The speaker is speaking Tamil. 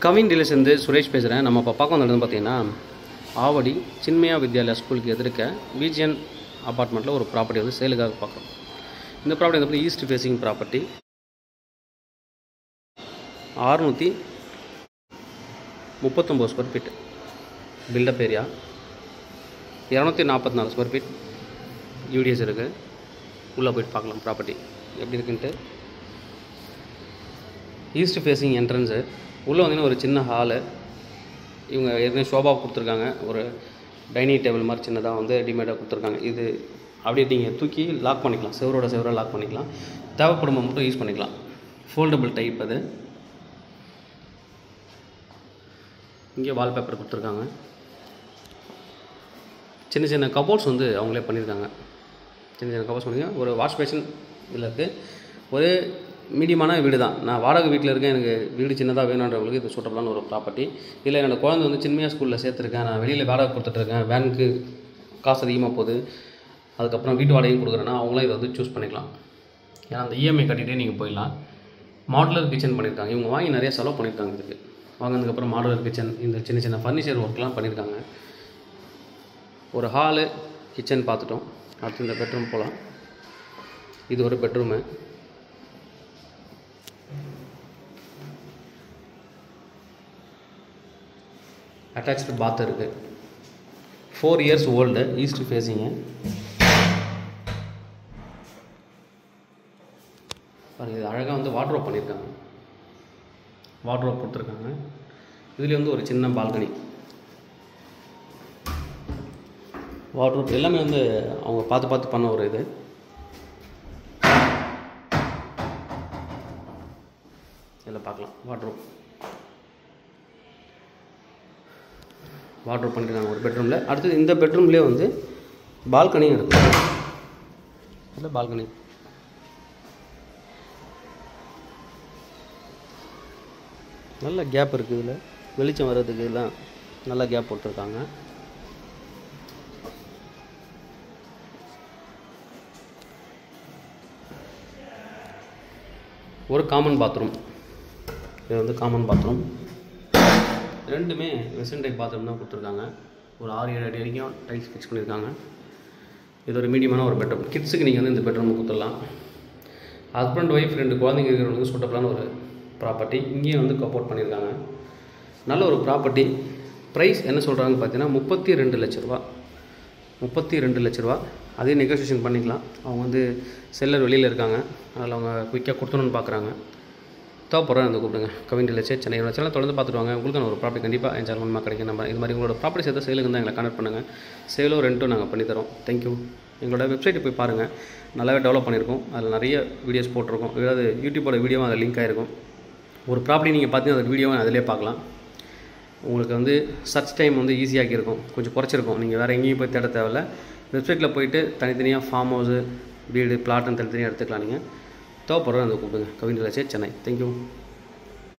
கவின் டீலர்ஸ்லேருந்து சுரேஷ் பேசுகிறேன். நம்ம இப்போ பார்க்க வந்தது பார்த்தீங்கன்னா ஆவடி சின்மயா வித்யாலயா ஸ்கூலுக்கு எதிர்க்க விஜிஎன் அப்பார்ட்மெண்ட்டில் ஒரு ப்ராப்பர்ட்டி வந்து சேலுக்காக பார்க்குறோம். இந்த ப்ராப்பர்ட்டி வந்து east facing property 639 square feet built up area, 244 square feet UDS இருக்குது. உள்ளே போய்ட்டு பார்க்கலாம் ப்ராப்பர்ட்டி எப்படி இருக்குன்ட்டு. East facing entrance. உள்ளே வந்தீங்கன்னா ஒரு சின்ன ஹாலு. இவங்க ஏற்கனவே ஷோபா கொடுத்துருக்காங்க. ஒரு டைனிங் டேபிள் மாதிரி சின்னதாக வந்து ரெடிமேடாக கொடுத்துருக்காங்க. இது அப்படியே நீங்கள் தூக்கி லாக் பண்ணிக்கலாம், செவராக லாக் பண்ணிக்கலாம். தேவைப்படும் மட்டும் யூஸ் பண்ணிக்கலாம். ஃபோல்டபுள் டைப் அது. இங்கே வால்பேப்பர் கொடுத்துருக்காங்க. சின்ன சின்ன கபோர்ட்ஸ் வந்து அவங்களே பண்ணியிருக்காங்க. சின்ன சின்ன கபோர்ட்ஸ் பண்ணியிருக்காங்க. ஒரு வாஷ் பேஷன் இதில் இருக்குது. ஒரு மீடியமான வீடு தான். நான் வாடகை வீட்டில் இருக்கேன், எனக்கு வீடு சின்னதாக வேணுன்றவங்களுக்கு இது சூட்டபுளான ஒரு ப்ராப்பர்ட்டி. இல்லை என்னோடய குழந்தை வந்து சின்மயா ஸ்கூலில் சேர்த்துருக்கேன், நான் வெளியில் வாடகை கொடுத்துட்ருக்கேன், வேனுக்கு காசு அதிகமாக போகுது, அதுக்கப்புறம் வீட்டு வாடகையும் கொடுக்குறேன்னா அவங்களாம் இதை வந்து சூஸ் பண்ணிக்கலாம். ஏன்னா அந்த இஎம்ஐ கட்டிகிட்டே நீங்கள் போயிடலாம். மாடுலர் கிச்சன் பண்ணியிருக்காங்க. இவங்க வாங்கி நிறைய செலவு பண்ணியிருக்காங்க. இதுக்கு வாங்கினதுக்கப்புறம் மாடுலர் கிச்சன், இந்த சின்ன சின்ன ஃபர்னிச்சர் ஒர்க்லாம் பண்ணியிருக்காங்க. ஒரு ஹாலு கிச்சன் பார்த்துட்டோம். அடுத்து இந்த பெட்ரூம் போகலாம். இது ஒரு பெட்ரூமு. அட்டாச்டு பாத் இருக்குது. 4 இயர்ஸ் ஓல்டு. East facing. பாருங்கள், இது அழகாக வந்து வார்ட்ரோப் பண்ணியிருக்காங்க. வார்ட்ரோப் கொடுத்துருக்காங்க. இதுலேயே வந்து ஒரு சின்ன பால்கனி. வார்ட்ரோப் எல்லாமே வந்து அவங்க பார்த்து பண்ண ஒரு இது. இதில் பார்க்கலாம் வார்ட்ரோப் பண்ணியிருக்காங்க ஒரு பெட்ரூமில். அடுத்தது இந்த பெட்ரூம்லேயே வந்து பால்கனியும் இருக்குது. இல்லை பால்கனி நல்ல கேப் இருக்குது. இதில் வெளிச்சம் வர்றதுக்கு எல்லாம் நல்ல கேப் போட்டிருக்காங்க. ஒரு காமன் பாத்ரூம். இது வந்து காமன் பாத்ரூம். ரெண்டுமே வெஸ்டர்ன் டைப் பாத்ரூம் தான் கொடுத்துருக்காங்க. ஒரு 6-7 அடி வரைக்கும் டைல்ஸ் ஃபிக்ஸ் பண்ணியிருக்காங்க. இது ஒரு மீடியமான ஒரு பெட்ரூம். கிட்ஸுக்கு நீங்கள் வந்து இந்த பெட்ரூம் கொடுத்துடலாம். ஹஸ்பண்ட் ஒய்ஃப் 2 குழந்தைங்க இருக்கிறவங்களுக்கு சூட்டபுளான ஒரு ப்ராப்பர்ட்டி. இங்கேயும் வந்து கப்போர்ட் பண்ணியிருக்காங்க. நல்ல ஒரு ப்ராப்பர்ட்டி. ப்ரைஸ் என்ன சொல்கிறாங்க பார்த்தீங்கன்னா 32 லட்ச ரூபா. 32 லட்ச ரூபா. அதே நெகோசியேஷன் பண்ணிக்கலாம். அவங்க வந்து செல்லர் வெளியில் இருக்காங்க, அதில் அவங்க குயிக்காக கொடுத்தணுன்னு பார்க்குறாங்க. தேவைப்படுறேன் அந்த கூப்பிடுங்க. கவின் டீலர்ஸ் சென்னை. என்னோட சேனல் தொடர்ந்து பார்த்துட்டு வாங்க. உங்களுக்கு ஒரு ப்ராப்பர்ட்டி கண்டிப்பாக என் சேனல் மூலமாக கிடைக்கும். நம்ம இது மாதிரி உங்களோட ப்ராப்பர்ட்டி சேர்த்து சேலுக்கு தான் எங்களை கான்டக்ட் பண்ணுங்கள். சேலோ ரெண்ட்டும் நாங்கள் பண்ணித்தரோம். தேங்க்யூ. எங்களோட வெப்சைட்டை போய் பாருங்கள். நல்லாவே டெவலப் பண்ணியிருக்கோம். அதில் நிறைய வீடியோஸ் போட்டிருக்கோம். ஏதாவது யூடியூப்போட வீடியோவும் அதில் லிங்க் ஆகிருக்கும். ஒரு ப்ராப்பர்ட்டி நீங்கள் பார்த்தீங்கன்னா அந்த வீடியோவும் அதிலே பார்க்கலாம். உங்களுக்கு வந்து சர்ச் டைம் வந்து ஈஸியாகி இருக்கும், கொஞ்சம் குறைச்சிருக்கும். நீங்கள் வேறு எங்கேயும் போய் தேட தேவையில்ல. வெப்சைட்டில் போயிட்டு தனித்தனியாக ஃபார்ம் ஹவுஸு, வீடு, பிளாட்னு தனித்தனியாக எடுத்துக்கலாம். நீங்கள் தேவைப்படுற அந்த கூப்பிடுங்க. கவின் டீலர்ஸ் சென்னை. தேங்க்யூ.